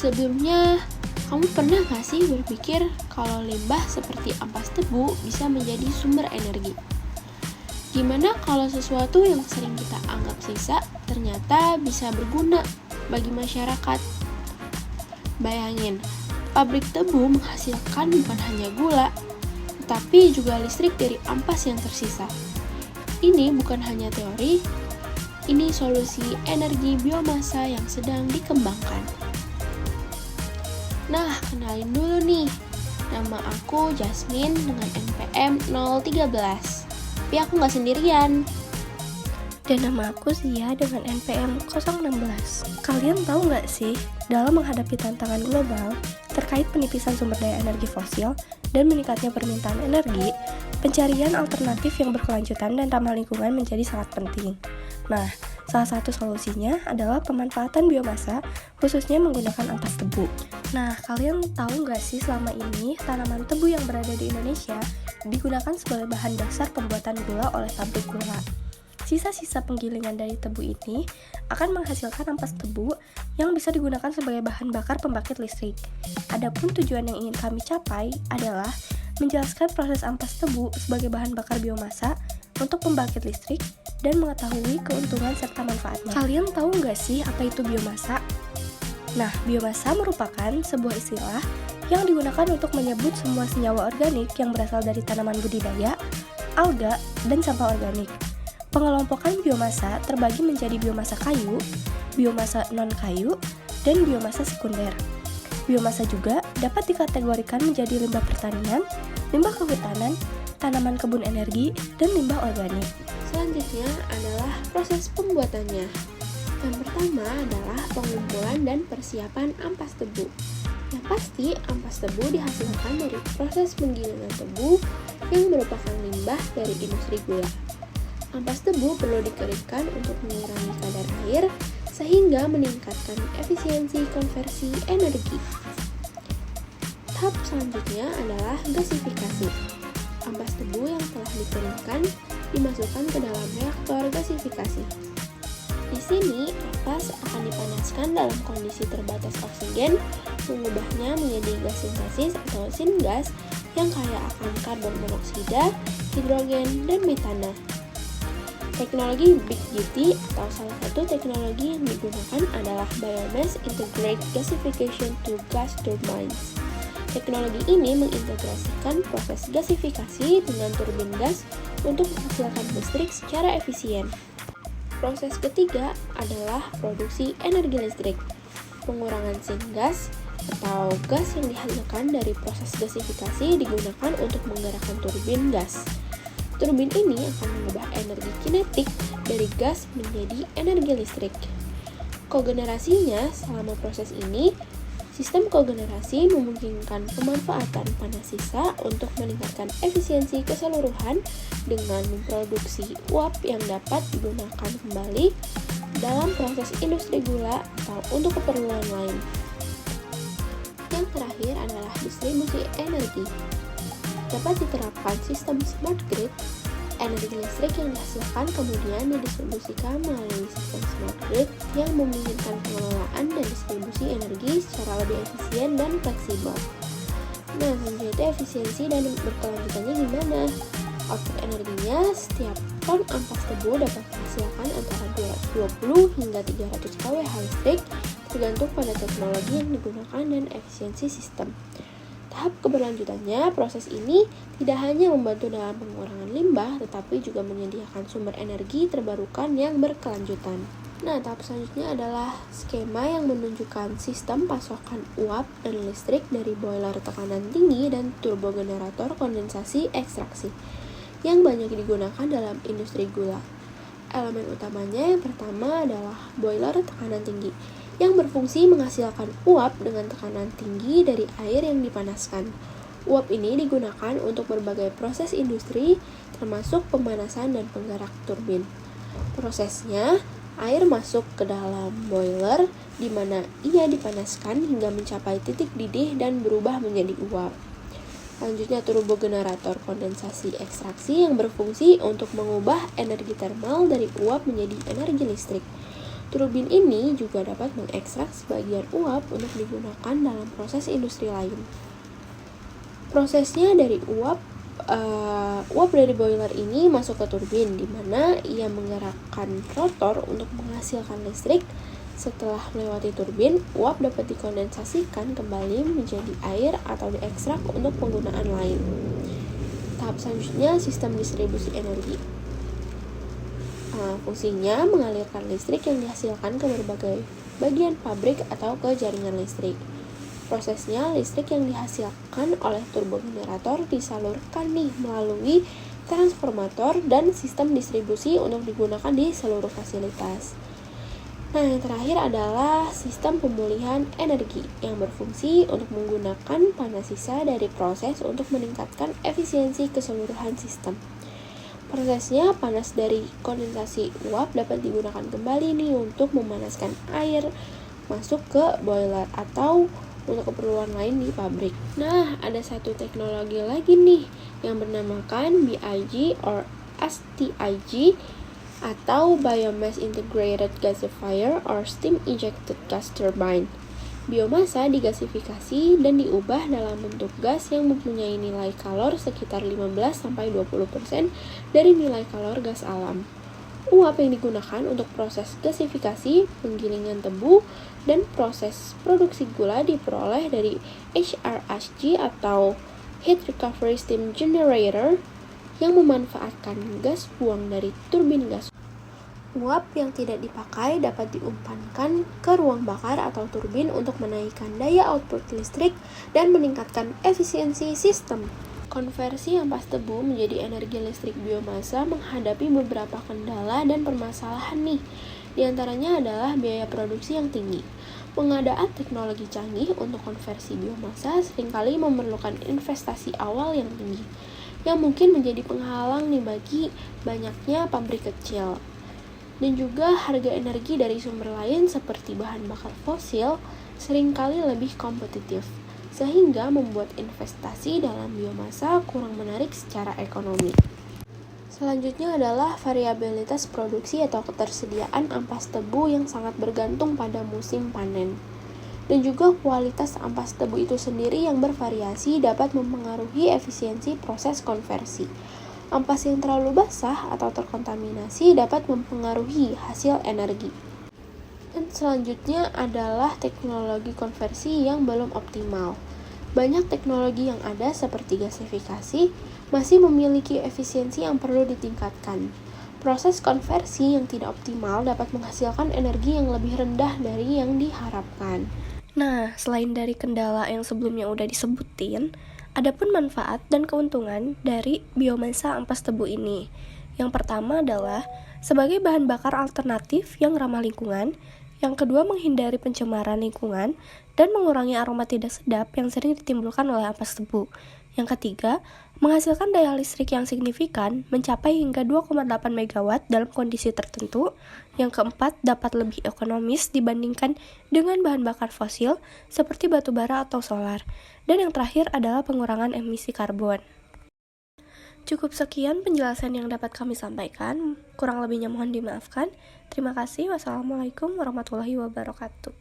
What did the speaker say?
Sebelumnya, kamu pernah gak sih berpikir kalau limbah seperti ampas tebu bisa menjadi sumber energi? Gimana kalau sesuatu yang sering kita anggap sisa ternyata bisa berguna bagi masyarakat? Bayangin, pabrik tebu menghasilkan bukan hanya gula, tetapi juga listrik dari ampas yang tersisa. Ini bukan hanya teori, ini solusi energi biomasa yang sedang dikembangkan. Nah, kenalin dulu nih. Nama aku Jasmine dengan NPM 013. Tapi aku nggak sendirian. Dan nama aku Zia dengan NPM 016. Kalian tahu nggak sih, dalam menghadapi tantangan global terkait penipisan sumber daya energi fosil dan meningkatnya permintaan energi, pencarian alternatif yang berkelanjutan dan ramah lingkungan menjadi sangat penting. Nah, salah satu solusinya adalah pemanfaatan biomasa, khususnya menggunakan ampas tebu. Nah, kalian tahu nggak sih selama ini tanaman tebu yang berada di Indonesia digunakan sebagai bahan dasar pembuatan gula oleh pabrik gula. Sisa-sisa penggilingan dari tebu ini akan menghasilkan ampas tebu yang bisa digunakan sebagai bahan bakar pembangkit listrik. Adapun tujuan yang ingin kami capai adalah menjelaskan proses ampas tebu sebagai bahan bakar biomasa untuk pembangkit listrik dan mengetahui keuntungan serta manfaatnya. Kalian tahu nggak sih apa itu biomasa? Nah, biomasa merupakan sebuah istilah yang digunakan untuk menyebut semua senyawa organik yang berasal dari tanaman budidaya, alga, dan sampah organik. Pengelompokan biomasa terbagi menjadi biomasa kayu, biomasa non-kayu, dan biomasa sekunder. Biomasa juga dapat dikategorikan menjadi limbah pertanian, limbah kehutanan, tanaman kebun energi, dan limbah organik. Selanjutnya adalah proses pembuatannya. Yang pertama adalah pengumpulan dan persiapan ampas tebu. Yang pasti, ampas tebu dihasilkan dari proses penggilingan tebu yang merupakan limbah dari industri gula. Ampas tebu perlu dikeringkan untuk mengurangi kadar air sehingga meningkatkan efisiensi konversi energi. Tahap selanjutnya adalah gasifikasi. Ampas tebu yang telah dikeringkan dimasukkan ke dalam reaktor gasifikasi. Di sini, ampas akan dipanaskan dalam kondisi terbatas oksigen, mengubahnya menjadi gas sintesis atau syngas yang kaya akan karbon monoksida, hidrogen, dan metana. Teknologi Big GT atau salah satu teknologi yang digunakan adalah Biomass Integrated Gasification to Gas Turbines. Teknologi ini mengintegrasikan proses gasifikasi dengan turbin gas untuk menghasilkan listrik secara efisien. Proses ketiga adalah produksi energi listrik. Pengurangan syngas atau gas yang dihasilkan dari proses gasifikasi digunakan untuk menggerakkan turbin gas. Turbin ini akan mengubah energi kinetik dari gas menjadi energi listrik. Kogenerasinya selama proses ini, sistem kogenerasi memungkinkan pemanfaatan panas sisa untuk meningkatkan efisiensi keseluruhan dengan memproduksi uap yang dapat digunakan kembali dalam proses industri gula atau untuk keperluan lain. Yang terakhir adalah distribusi energi. Dapat diterapkan sistem smart grid, energi listrik yang dihasilkan kemudian didistribusikan melalui sistem smart grid yang memungkinkan pengelolaan dan distribusi energi secara lebih efisien dan fleksibel. Nah, selanjutnya efisiensi dan berkelanjutannya gimana? Output energinya, setiap ton ampas tebu dapat menghasilkan antara 220 hingga 300 kWh listrik tergantung pada teknologi yang digunakan dan efisiensi sistem. Tahap keberlanjutannya, proses ini tidak hanya membantu dalam pengurangan limbah, tetapi juga menyediakan sumber energi terbarukan yang berkelanjutan. Nah, tahap selanjutnya adalah skema yang menunjukkan sistem pasokan uap dan listrik dari boiler tekanan tinggi dan turbogenerator kondensasi ekstraksi, yang banyak digunakan dalam industri gula. Elemen utamanya yang pertama adalah boiler tekanan tinggi, yang berfungsi menghasilkan uap dengan tekanan tinggi dari air yang dipanaskan. Uap ini digunakan untuk berbagai proses industri, termasuk pemanasan dan penggerak turbin. Prosesnya, air masuk ke dalam boiler, di mana ia dipanaskan hingga mencapai titik didih dan berubah menjadi uap. Selanjutnya, turbogenerator kondensasi ekstraksi yang berfungsi untuk mengubah energi termal dari uap menjadi energi listrik. Turbin ini juga dapat mengekstrak sebagian uap untuk digunakan dalam proses industri lain. Prosesnya dari uap dari boiler ini masuk ke turbin, di mana ia menggerakkan rotor untuk menghasilkan listrik. Setelah melewati turbin, uap dapat dikondensasikan kembali menjadi air atau diekstrak untuk penggunaan lain. Tahap selanjutnya, sistem distribusi energi. Fungsinya mengalirkan listrik yang dihasilkan ke berbagai bagian pabrik atau ke jaringan listrik. Prosesnya, listrik yang dihasilkan oleh turbogenerator disalurkan melalui transformator dan sistem distribusi untuk digunakan di seluruh fasilitas. Nah, yang terakhir adalah sistem pemulihan energi yang berfungsi untuk menggunakan panas sisa dari proses untuk meningkatkan efisiensi keseluruhan sistem. Prosesnya, panas dari kondensasi uap dapat digunakan kembali untuk memanaskan air masuk ke boiler atau untuk keperluan lain di pabrik. Nah, ada satu teknologi lagi yang bernamakan BIG or STIG atau Biomass Integrated Gasifier or Steam Injected Gas Turbine. Biomasa digasifikasi dan diubah dalam bentuk gas yang mempunyai nilai kalor sekitar 15-20% dari nilai kalor gas alam. Uap yang digunakan untuk proses gasifikasi, penggilingan tebu, dan proses produksi gula diperoleh dari HRSG atau Heat Recovery Steam Generator yang memanfaatkan gas buang dari turbin gas. Uap yang tidak dipakai dapat diumpankan ke ruang bakar atau turbin untuk menaikkan daya output listrik dan meningkatkan efisiensi sistem. Konversi ampas tebu menjadi energi listrik biomasa menghadapi beberapa kendala dan permasalahan Di antaranya adalah biaya produksi yang tinggi. Pengadaan teknologi canggih untuk konversi biomasa seringkali memerlukan investasi awal yang tinggi, yang mungkin menjadi penghalang bagi banyaknya pabrik kecil. Dan juga harga energi dari sumber lain seperti bahan bakar fosil seringkali lebih kompetitif, sehingga membuat investasi dalam biomasa kurang menarik secara ekonomi. Selanjutnya adalah variabilitas produksi atau ketersediaan ampas tebu yang sangat bergantung pada musim panen. Dan juga kualitas ampas tebu itu sendiri yang bervariasi dapat mempengaruhi efisiensi proses konversi. Ampas yang terlalu basah atau terkontaminasi dapat mempengaruhi hasil energi. Dan selanjutnya adalah teknologi konversi yang belum optimal. Banyak teknologi yang ada seperti gasifikasi masih memiliki efisiensi yang perlu ditingkatkan. Proses konversi yang tidak optimal dapat menghasilkan energi yang lebih rendah dari yang diharapkan. Nah, selain dari kendala yang sebelumnya udah disebutin, ada pun manfaat dan keuntungan dari biomasa ampas tebu ini. Yang pertama adalah sebagai bahan bakar alternatif yang ramah lingkungan. Yang kedua, menghindari pencemaran lingkungan dan mengurangi aroma tidak sedap yang sering ditimbulkan oleh ampas tebu. Yang ketiga, menghasilkan daya listrik yang signifikan mencapai hingga 2,8 MW dalam kondisi tertentu. Yang keempat, dapat lebih ekonomis dibandingkan dengan bahan bakar fosil seperti batu bara atau solar. Dan yang terakhir adalah pengurangan emisi karbon. Cukup sekian penjelasan yang dapat kami sampaikan. Kurang lebihnya mohon dimaafkan. Terima kasih. Wassalamualaikum warahmatullahi wabarakatuh.